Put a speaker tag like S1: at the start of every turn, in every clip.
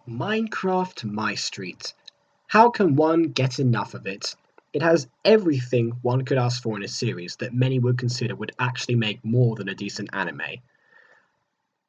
S1: Minecraft MyStreet. How can one get enough of it? It has everything one could ask for in a series that many would consider would actually make more than a decent anime.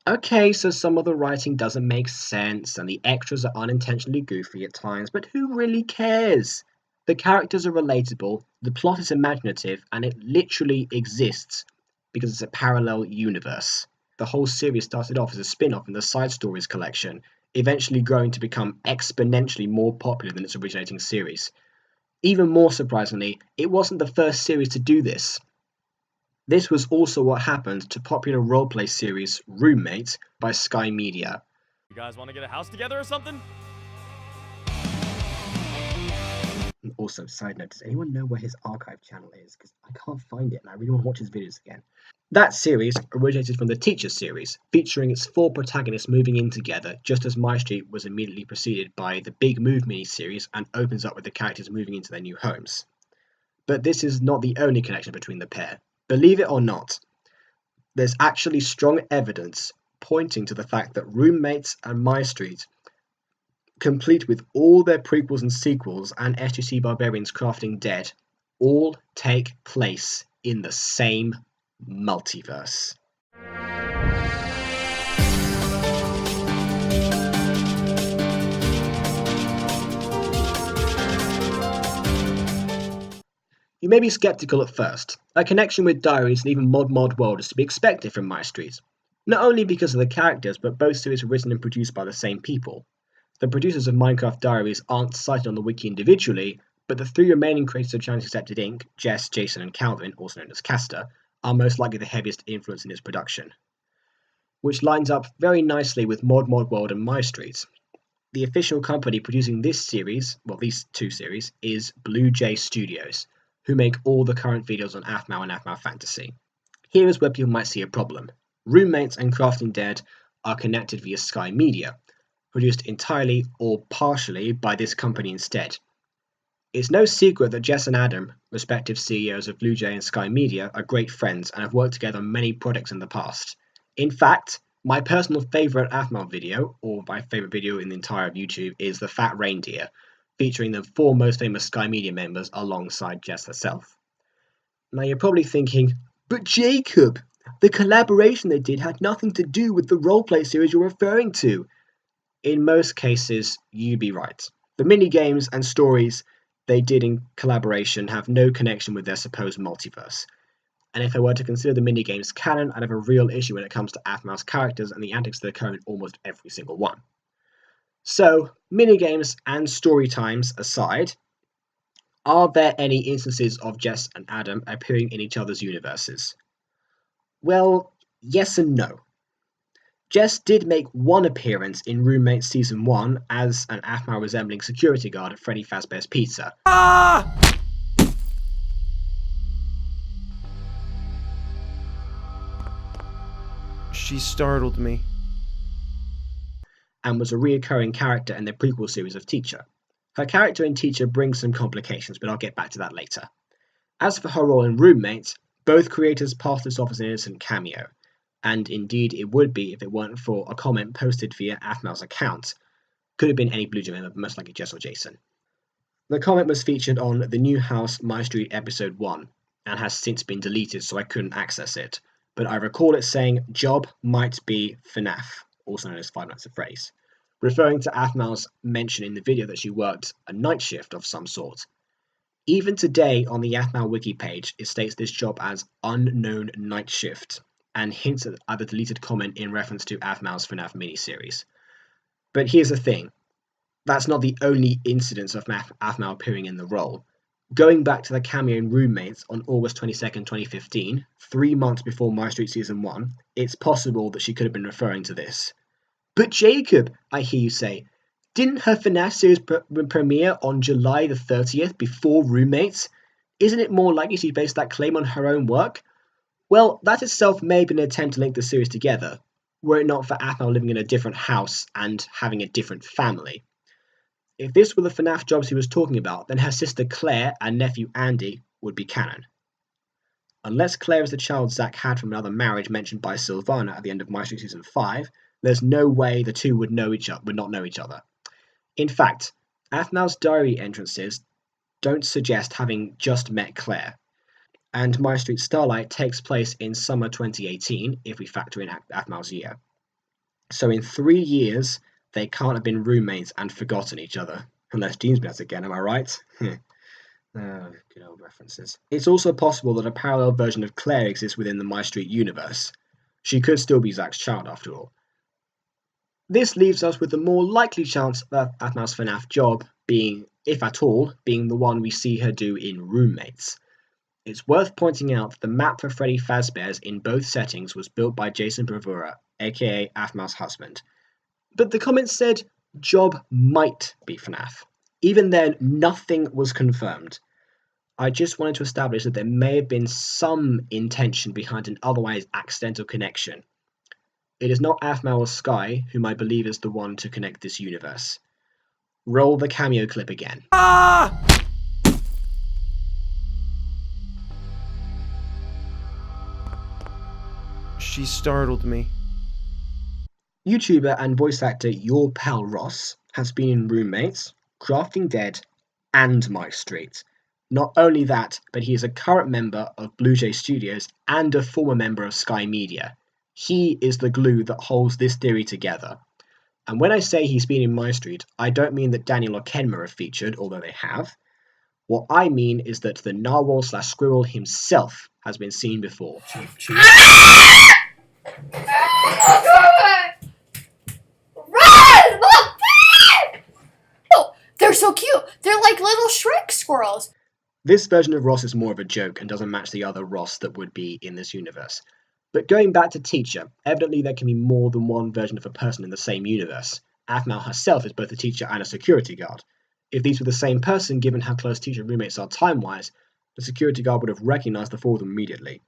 S1: Okay, so some of the writing doesn't make sense and the extras are unintentionally goofy at times, but who really cares? The characters are relatable, the plot is imaginative, and it literally exists because it's a parallel universe. The whole series started off as a spin-off in the Side Stories collection, eventually growing to become exponentially more popular than its originating series. Even more surprisingly, it wasn't the first series to do this. This was also what happened to popular roleplay series Roommate by Sky Media.
S2: You guys want to get a house together or something?
S1: And also, side note, does anyone know where his archive channel is? Because I can't find it and I really want to watch his videos again. That series originated from the Teacher series, featuring its 4 protagonists moving in together, just as MyStreet was immediately preceded by the Big Move miniseries and opens up with the characters moving into their new homes. But this is not the only connection between the pair. Believe it or not, there's actually strong evidence pointing to the fact that Roommates and MyStreet, complete with all their prequels and sequels and SGC Barbarians Crafting Dead, all take place in the same multiverse. You may be skeptical at first. A connection with Diaries and even Mod World is to be expected from MyStreet, not only because of the characters, but both series were written and produced by the same people. The producers of Minecraft Diaries aren't cited on the wiki individually, but the 3 remaining creators of Challenge Accepted Inc., Jess, Jason, and Calvin, also known as Castor, are most likely the heaviest influence in its production. Which lines up very nicely with Mod World and MyStreet. The official company producing this series, well these 2 series, is Blue Jay Studios, who make all the current videos on Aphmau and Aphmau Fantasy. Here is where people might see a problem. Roommates and Crafting Dead are connected via Sky Media, produced entirely or partially by this company instead. It's no secret that Jess and Adam, respective CEOs of Blue Jay and Sky Media, are great friends and have worked together on many projects in the past. In fact, my personal favourite Aphmau video, or my favourite video in the entire of YouTube, is The Fat Reindeer, featuring the 4 most famous Sky Media members alongside Jess herself. Now you're probably thinking, but Jacob, the collaboration they did had nothing to do with the roleplay series you're referring to. In most cases, you'd be right. The minigames and stories they did in collaboration have no connection with their supposed multiverse. And if I were to consider the minigames canon, I'd have a real issue when it comes to Aphmau's characters and the antics that occur in almost every single one. So, minigames and story times aside, are there any instances of Jess and Adam appearing in each other's universes? Well, yes and no. Jess did make one appearance in Roommates Season 1 as an Aphmau resembling security guard at Freddy Fazbear's Pizza.
S3: She startled me.
S1: And was a reoccurring character in the prequel series of Teacher. Her character in Teacher brings some complications, but I'll get back to that later. As for her role in Roommates, both creators passed this off as an innocent cameo, and indeed it would be if it weren't for a comment posted via Aphmau's account. Could have been any Blue Jay member, but most likely Jess or Jason. The comment was featured on the New House MyStreet episode 1, and has since been deleted so I couldn't access it, but I recall it saying job might be FNAF, also known as Five Nights at Freddy's, referring to Aphmau's mention in the video that she worked a night shift of some sort. Even today on the Aphmau wiki page, it states this job as unknown night shift, and hints at the deleted comment in reference to Aphmau's FNAF miniseries. But here's the thing, that's not the only incidence of Aphmau appearing in the role. Going back to the cameo in Roommates on August 22nd, 2015, 3 months before MyStreet Season 1, it's possible that she could have been referring to this. But Jacob, I hear you say, didn't her FNAF series premiere on July the 30th before Roommates? Isn't it more likely she based that claim on her own work? Well, that itself may have been an attempt to link the series together, were it not for Aphmau living in a different house and having a different family. If this were the FNAF jobs he was talking about, then her sister Claire and nephew Andy would be canon. Unless Claire is the child Zack had from another marriage mentioned by Sylvana at the end of MyStreet Season 5, There's no way the two would not know each other. In fact, Aphmau's diary entrances don't suggest having just met Claire, and MyStreet Starlight takes place in summer 2018 if we factor in Aphmau's year. So in 3 years, they can't have been roommates and forgotten each other. Unless Jean's met again, am I right? Good old references. It's also possible that a parallel version of Claire exists within the MyStreet universe. She could still be Zach's child after all. This leaves us with the more likely chance of Aphmau's FNAF job being, if at all, being the one we see her do in Roommates. It's worth pointing out that the map for Freddy Fazbear's in both settings was built by Jason Bravura, aka Aphmau's husband. But the comments said job might be FNAF. Even then, nothing was confirmed. I just wanted to establish that there may have been some intention behind an otherwise accidental connection. It is not Aphmau or Sky whom I believe is the one to connect this universe. Roll the cameo clip again.
S3: She startled me.
S1: YouTuber and voice actor Your Pal Ross has been in Roommates, Crafting Dead, and MyStreet. Not only that, but he is a current member of Blue Jay Studios and a former member of Sky Media. He is the glue that holds this theory together. And when I say he's been in MyStreet, I don't mean that Daniel or Kenma have featured, although they have. What I mean is that the narwhal/squirrel himself has been seen before.
S4: Oh, they're so cute. They're like little Shrek squirrels.
S1: This version of Ross is more of a joke and doesn't match the other Ross that would be in this universe. But going back to Teacher, evidently there can be more than one version of a person in the same universe. Aphmau herself is both a teacher and a security guard. If these were the same person, given how close Teacher and Roommates are time-wise, the security guard would have recognised the four of them immediately.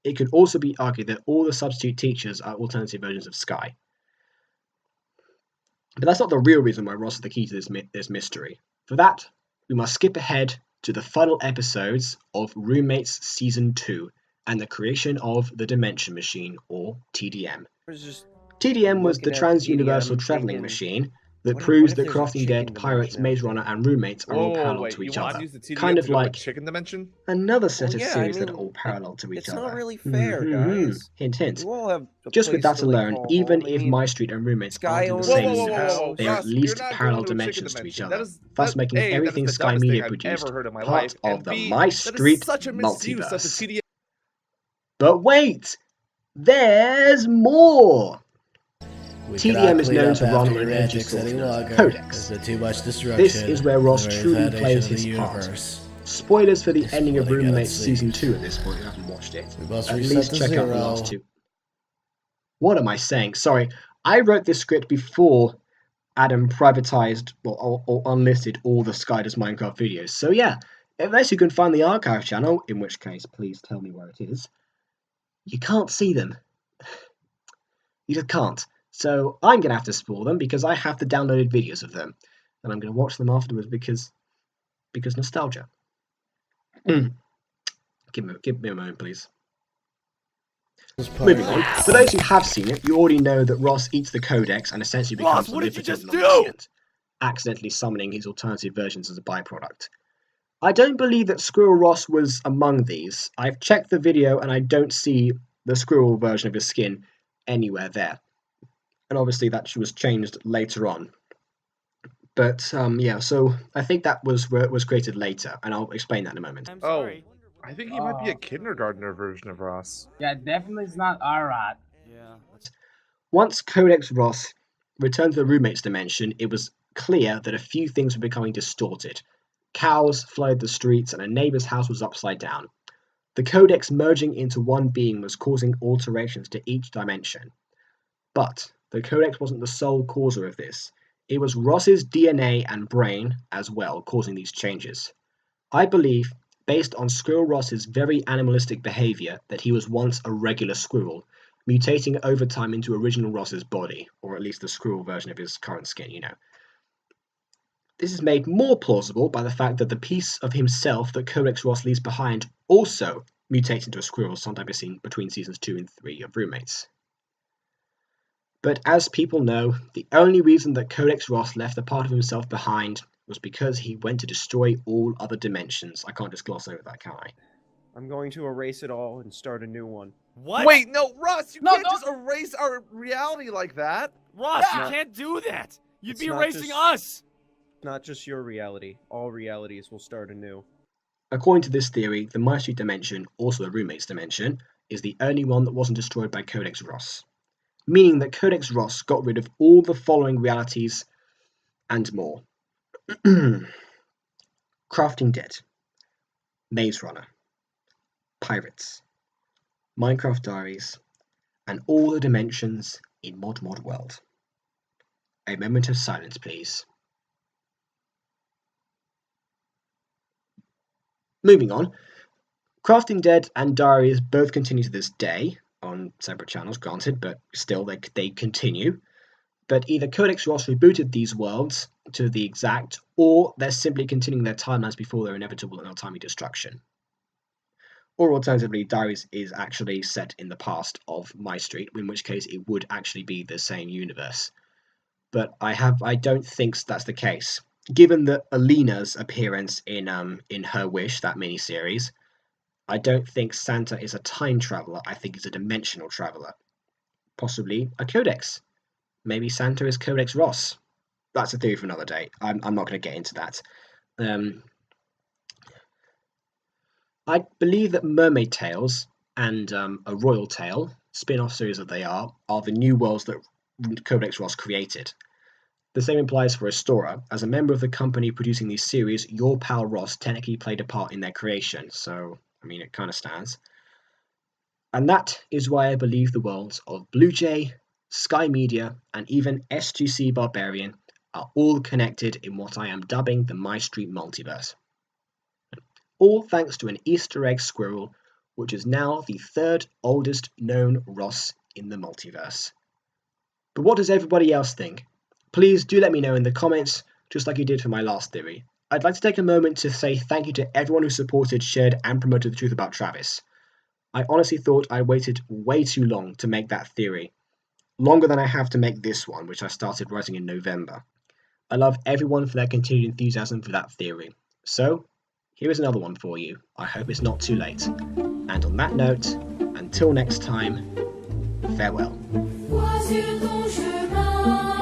S1: It could also be argued that all the substitute teachers are alternative versions of Sky. But that's not the real reason why Ross is the key to this mystery. For that, we must skip ahead to the final episodes of Roommates Season 2 and the creation of the Dimension Machine, or TDM. TDM was the Trans-Universal Travelling Machine that proves that Crafting Dead, Pirates, Maze Runner, and Roommates are all parallel to each other. Kind of like
S5: Chicken Dimension?
S1: another set of series that are all parallel to each other.
S3: It's not really fair, guys.
S1: Hint, hint.
S3: You all have a
S1: Just with
S3: place
S1: that
S3: to, like,
S1: alone,
S3: call
S1: even
S3: home. I
S1: if
S3: mean,
S1: MyStreet and Roommates
S3: Sky
S1: aren't in the
S3: owns
S1: same
S3: this
S1: universe,
S3: house.
S1: they are at
S5: Ross,
S1: least
S5: you're not
S1: parallel
S5: going to a
S1: dimensions
S5: chicken
S1: to each
S5: dimension.
S1: other, thus making
S5: A,
S1: everything
S5: that is the
S1: Sky
S5: dumbest
S1: Media
S5: thing I've
S1: produced
S5: ever heard in my
S1: part
S5: life.
S1: of
S5: And
S1: the
S5: B,
S1: MyStreet
S5: that is such a misuse of the
S1: multiverse.
S5: TDM.
S1: But wait! There's more! TDM is known to run on an energy source known as Codex. This is where Ross truly plays his part. Spoilers for the ending of Roommates Season 2 at this point if you haven't watched it. At least check out the last two. What am I saying? Sorry, I wrote this script before Adam privatized or unlisted all the SkyDoesMinecraft videos. So yeah, unless you can find the archive channel, in which case please tell me where it is, you can't see them. You just can't. So I'm going to have to spoil them because I have the downloaded videos of them. And I'm going to watch them afterwards because nostalgia. Give me a moment, please. Moving on. For those who have seen it, you already know that Ross eats the Codex and essentially becomes
S2: Ross, what did you just
S1: omniscient, accidentally summoning his alternative versions as a byproduct. I don't believe that Squirrel Ross was among these. I've checked the video and I don't see the squirrel version of his skin anywhere there. And obviously that was changed later on. But yeah, so I think that was created later, and I'll explain that in a moment.
S2: I'm sorry.
S5: I think he might be a kindergartner version of Ross.
S6: Yeah, definitely it's not alright.
S2: Yeah.
S1: Once Codex Ross returned to the Roommates dimension, it was clear that a few things were becoming distorted. Cows flooded the streets, and a neighbor's house was upside down. The Codex merging into one being was causing alterations to each dimension. But the Codex wasn't the sole causer of this. It was Ross's DNA and brain as well causing these changes. I believe, based on Squirrel Ross's very animalistic behavior, that he was once a regular squirrel, mutating over time into original Ross's body, or at least the squirrel version of his current skin, you know. This is made more plausible by the fact that the piece of himself that Codex Ross leaves behind also mutates into a squirrel sometime between seasons 2 and 3 of Roommates. But as people know, the only reason that Codex Ross left a part of himself behind was because he went to destroy all other dimensions. I can't just gloss over that, can I?
S3: I'm going to erase it all and start a new one.
S2: What?
S5: Wait, no, Ross, you
S6: No,
S5: can't
S6: don't-
S5: just erase our reality like that.
S2: Ross, you
S3: No.
S2: can't do that. You'd
S3: It's
S2: be
S3: not
S2: erasing
S3: just-
S2: us.
S3: Not just your reality. All realities will start anew.
S1: According to this theory, the MyStreet dimension, also the roommate's dimension, is the only one that wasn't destroyed by Codex Ross. Meaning that Codex Ross got rid of all the following realities and more. Crafting Dead, Maze Runner, Pirates, Minecraft Diaries, and all the dimensions in Mod World. A moment of silence, please. Moving on, Crafting Dead and Diaries both continue to this day, on separate channels, granted, but still they continue. But either Codex Ross rebooted these worlds to the exact, or they're simply continuing their timelines before their inevitable and untimely destruction. Or alternatively, Diaries is actually set in the past of MyStreet, in which case it would actually be the same universe. But I don't think that's the case. Given that Alina's appearance in Her Wish, that miniseries, I don't think Santa is a time traveler. I think he's a dimensional traveler. Possibly a Codex. Maybe Santa is Codex Ross. That's a theory for another day. I'm not going to get into that. I believe that Mermaid Tales and A Royal Tale, spin-off series that they are the new worlds that Codex Ross created. The same applies for Astora. As a member of the company producing these series, your pal Ross technically played a part in their creation, so, I mean, it kind of stands. And that is why I believe the worlds of Blue Jay, Sky Media, and even S2C Barbarian are all connected in what I am dubbing the MyStreet Multiverse. All thanks to an Easter egg squirrel, which is now the third oldest known Ross in the multiverse. But what does everybody else think? Please do let me know in the comments, just like you did for my last theory. I'd like to take a moment to say thank you to everyone who supported, shared, and promoted the truth about Travis. I honestly thought I waited way too long to make that theory. Longer than I have to make this one, which I started writing in November. I love everyone for their continued enthusiasm for that theory. So, here is another one for you. I hope it's not too late. And on that note, until next time, farewell.
S7: Vois sur ton chemin